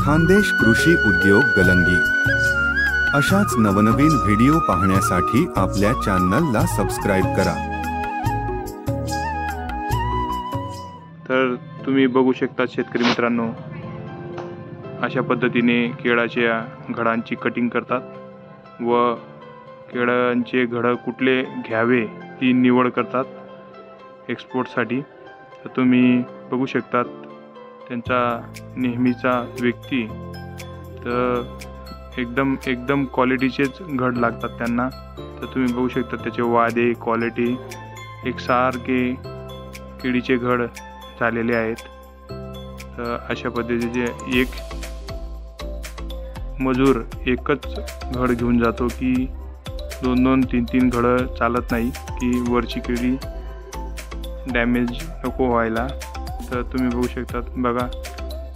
खानदेश कृषी उद्योग गलंगी अशाच नवनवीन व्हिडिओ पाहण्यासाठी आपल्या चॅनलला सबस्क्राइब करा। तर तुम्ही बघू शकता शेतकरी मित्रांनो, अशा पद्धतीने केळाच्या घडांची कटिंग करतात व केळांचे घड कुठले घ्यावे ती निवड करतात एक्सपोर्टसाठी। तर तुम्ही बघू शकतात त्यांचा नेहमीचा व्यक्ती तर एकदम क्वालिटीचेच घड लागतात त्यांना। तर तुम्ही बघू शकता त्याचे वादे क्वालिटी एकसारखे केळीचे घड झालेले आहेत। तर अशा पद्धतीचे एक मजूर एकच घड घेऊन जातो की दोन 3 घड चालत नाही की वरची केळी डॅमेज नको व्हायला। तर तुम्ही बघू शकता बघा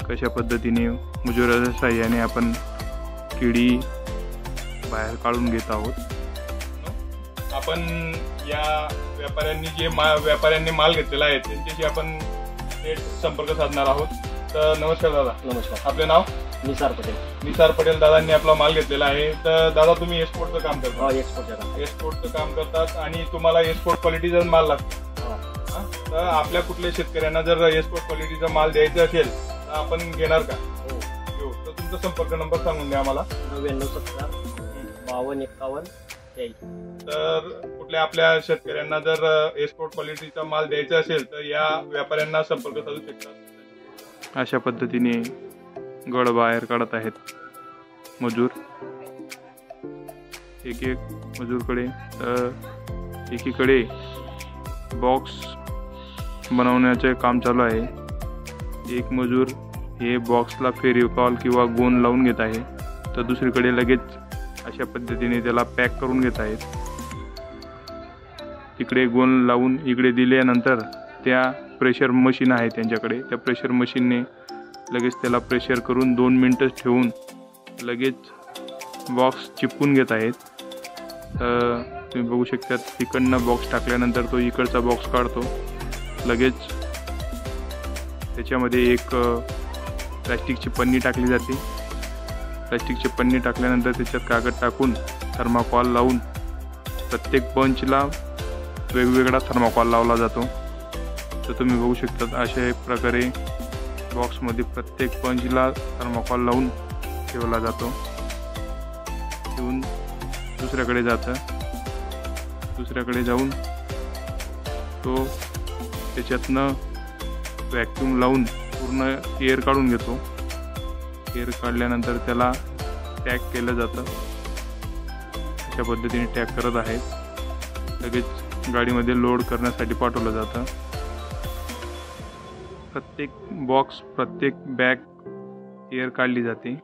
कशा पद्धतीने मजुराच्या साहाय्याने आपण केळी बाहेर काढून घेत आहोत। आपण या व्यापाऱ्यांनी माल घेतलेला आहे त्यांच्याशी आपण थेट संपर्क साधणार आहोत। तर नमस्कार दादा। नमस्कार। आपले नाव? निसार पटेल दादांनी आपला माल घेतलेला आहे। तर दादा तुम्ही एक्सपोर्टचं काम करता? एक्सपोर्टचं काम करतात आणि तुम्हाला एक्सपोर्ट क्वालिटीचा माल लागतो। तर आपल्या कुठल्या शेतकऱ्यांना जर एक्सपोर्ट क्वालिटीचा माल द्यायचा असेल तर आपण घेणार का? हो। तर तुमचा संपर्क नंबर सांगून द्या आम्हाला। 9970 5251 तर कुठल्या आपल्या शेतकऱ्यांना जर एक्सपोर्ट क्वालिटीचा माल द्यायचा असेल तर या व्यापाऱ्यांना संपर्क साधू शकतात। अशा पद्धतीने घड बाहेर काढत आहेत मजूर एक मजूरकडे। तर एकीकडे बॉक्स बनवण्याचे काम चालू आहे। एक मजूर हे बॉक्सला फेविकॉल किंवा गोंद लावून घेत आहे तर दुसरीकडे लगेच अशा पद्धतीने त्याला पॅक करून घेत आहेत। तिकडे गोंद लावून इकडे दिल्यानंतर त्या प्रेशर मशीन आहे त्यांच्याकडे, त्या प्रेशर मशीनने लगेच त्याला प्रेशर करून 2 मिनिटं ठेवून लगेच बॉक्स चिपकून घेत आहेत। तर तुम्ही बघू शकता तिकडनं बॉक्स टाकल्यानंतर तो इकडचा बॉक्स काढतो। लगेच त्याच्यामध्ये एक प्लास्टिकची पन्नी टाकली जाते। प्लास्टिकची पन्नी टाकल्यानंतर त्याच्यात कागद टाकून थर्माकॉल लावून प्रत्येक बंचला वेगवेगळा थर्माकॉल लावला जातो। तर तुम्ही बघू शकता अशा प्रकारे बॉक्समध्ये प्रत्येक बंचला थर्माकॉल लावून ठेवला जातो। ठेवून दुसऱ्याकडे जातं, दुसऱ्याकडे जाऊन तो त्याच्यातनं व्हॅक्यूम लावून पूर्ण एअर काढून घेतो। एअर काढल्यानंतर त्याला टॅग केलं जातं। अशा पद्धतीने टॅग करत आहेत। लगेच गाडीमध्ये लोड करण्यासाठी पाठवलं जातं। प्रत्येक बॉक्स प्रत्येक बॅग एअर काढली जाते।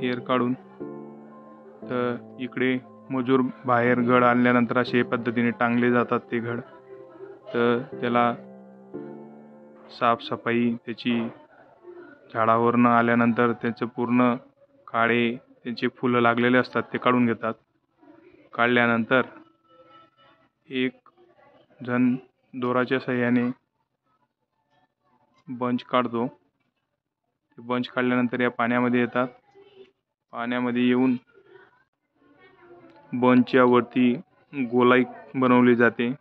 एअर काढून तर इकडे मजूर बाहेर घड आणल्यानंतर अशा पद्धतीने टांगले जातात ते घड। तर त्याला साफसफाई त्याची झाडावरनं आल्यानंतर त्याचं पूर्ण काळे त्यांचे फुलं लागलेले असतात ते काढून घेतात। काढल्यानंतर एक जण दोराच्या साहाय्याने बंच काढतो। ते बंच काढल्यानंतर या पाण्यामध्ये येतात। पाण्यामध्ये येऊन बंचच्या वरती गोलाई बनवली जाते।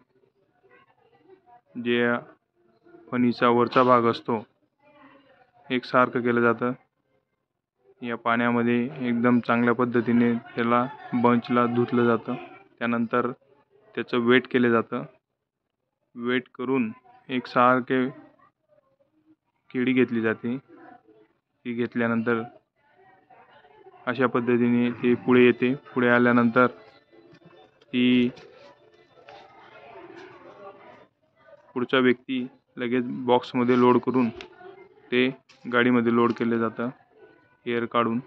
जे फणीचा वरचा भाग असतो एकसारखं केलं जातं। या पाण्यामध्ये एकदम चांगल्या पद्धतीने त्याला बंचला धुतलं जातं। त्यानंतर त्याचं वेट केलं जातं। वेट करून एकसारखे केळी घेतली जाते। ती घेतल्यानंतर अशा पद्धतीने ती पुढे येते। पुढे आल्यानंतर ती पुढचा व्यक्ती लगेच बॉक्समध्ये लोड करून ते गाडीमध्ये लोड केले जातं। एअर काढून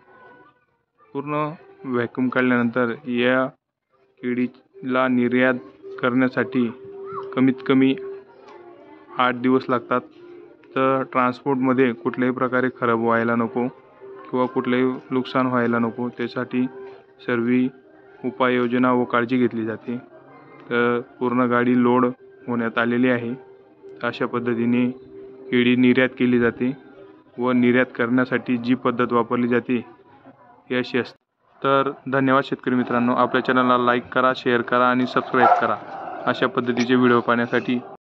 पूर्ण व्हॅक्यूम काढल्यानंतर या केळीला निर्यात करण्यासाठी कमीत कमी 8 दिवस लागतात। तर ट्रान्सपोर्टमध्ये कुठल्याही प्रकारे खराब व्हायला नको किंवा कुठलंही नुकसान व्हायला नको त्यासाठी सर्व उपाययोजना व काळजी घेतली जाते। तर पूर्ण गाडी लोड होण्यात आलेली आहे। अशा पद्धतीने केळी निर्यात केली जाते व निर्यात करण्यासाठी जी पद्धत वापरली जाते ही अशी असते. तर धन्यवाद शेतकरी मित्रांनो. आपल्या चॅनलला लाईक करा, शेअर करा आणि सबस्क्राईब करा अशा पद्धतीचे व्हिडिओ पाहण्यासाठी.